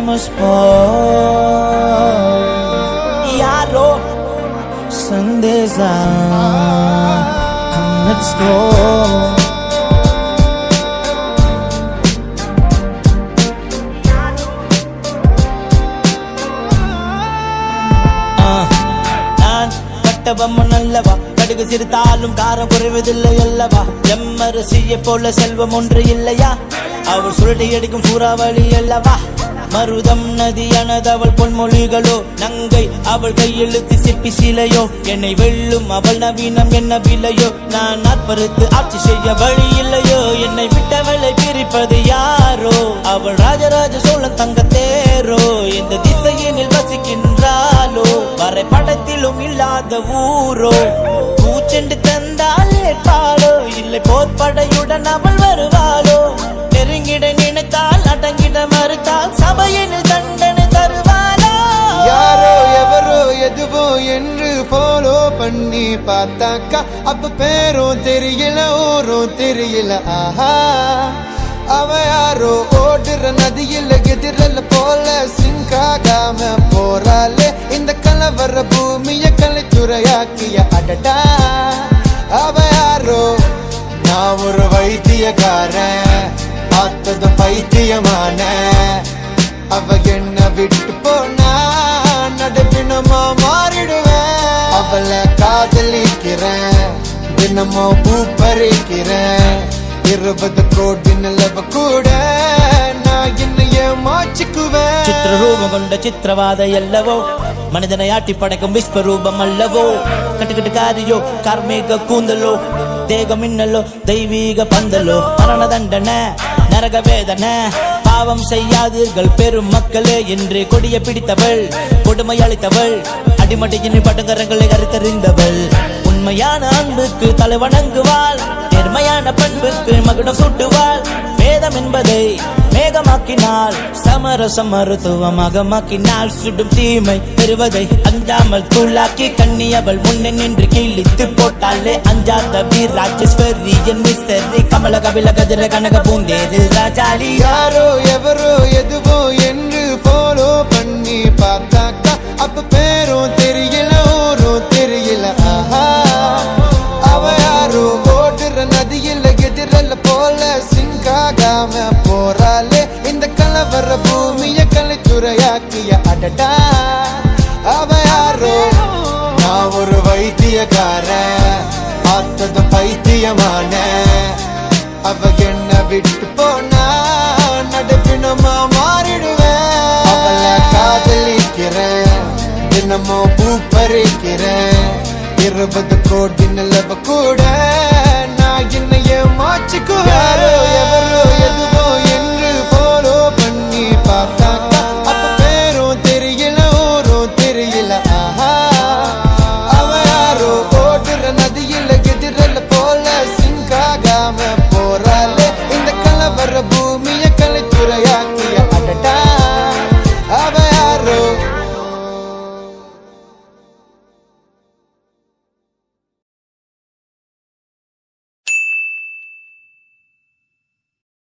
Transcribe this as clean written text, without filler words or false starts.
was born. Yaro, Sundays come let's go. நல்லவா கடுகு சிரித்தாலும் காரம் குறைவதில்லை அல்லவா எம்மரசியை போல செல்வம் ஒன்று இல்லையா அவள் சுருட்டி அடிக்கும் சூறாவளி அல்லவா மருதம் நதியானது அவள் பொன்மொழிகளோ நங்கை அவள் கையெழுத்து சிற்பி சிலையோ என்னை வெல்லும் அவள் நவீனம் என்ன விலையோ நான் நாற்பறுத்து ஆட்சி செய்ய வழி இல்லையோ என்னை விட்டவளை பிரிப்பது யாரோ அவள் ராஜராஜ சோழன் தங்க தேரோ இந்த திசையினில் வசிக்கின்றாளோ வரை படத்திலும் இல்லாத ஊரோ பூச்செண்டு தந்தால் ஏற்பாளோ இல்லை போர்ப்படையுடன் அவள் வருவாளோ நெருங்கிட நினைத்தால் அடங்கிட மறுத்தால் சபையினில் தண்டனை தருவாளோ யாரோ எவரோ எதுவோ என்று ஃபாலோ பண்ணி பார்த்தாக்கா அப்ப பேரும் தெரியல ஊரும் தெரியல ஆஹா அவ யாரோ ஓடுற நதியில் எதிரல போல சிங்காகாம போறாளே இந்த கலவர பூமிய கலைத்துறையாக்கிய அடடா அவ யாரோ நான் ஒரு வைத்தியக்காரன் பார்த்ததும் பைத்தியமான அவ என்ன விட்டு போனா நடுப்பினமா மாறிடுவேன் அவளை காதலிக்கிறேன் தினமோ பூ பறிக்கிறேன் 20 கோடி நிலவ கூட நான் என்னைய மாச்சிக்குவேன் சித்திரரூபம் கொண்ட சித்திரவாத அல்லவோ மனிதனை ஆட்டி படைக்கும் விஸ்வரூபம் அல்லவோ கட்டுக்கட்டுக்காரியோ கார்மேக கூந்தலோ தேக மின்னலோ தெய்வீக பந்தலோ மரண தண்டனை நரக வேதனை பாவம் செய்யாதீர்கள் பெரும் மக்களே என்று கொடிய பிடித்தவள் கொடுமை அளித்தவள் அடிமடியின் பட்டங்கரங்களை கருத்தறிந்தவள் உண்மையான அன்புக்கு தலை வணங்குவாள் நேர்மையான பண்புக்கு மகுடம் சூட்டுவாள் வேதம் என்பதை மேகமாக்கினாள் சமரச மருத்துவமாக மாக்கினாள் சுடும் தீமை பெறுவதை அஞ்சாமல் தூளாக்கி கண்ணி அவள் முன்னே நின்று கிழித்து போட்டாலே அஞ்சாத வீர் ராஜேஸ்வரி என் மிஸ்தரி கமல கபில கதிர கனக பூந்தேது ராஜாளி யாரோ எவரோ எதுவோ என்று ஃபாலோ பண்ணி பார்த்தாக்கா அப்ப பேரும் தெரியல ஊரும் தெரியல ஆஹா அவ யாரோ ஓடுற நதியில் எதிரல போல சிங்காகாம போறாளே இந்த கலவர பூமிய கலைத்துறையாக்கிய அடடா அவ யாரோ நான் ஒரு வைத்தியக்காரன் பார்த்ததும் பைத்தியமான அவ என்ன விட்டு போனா நடுப்பினமா மாறிடுவேன் அவளை காதலிக்கிறேன் தினமோ பூ பறிக்கிறேன் 20 கோடி நிலவ கூட நான் என்னைய மாச்சிக்குவேன்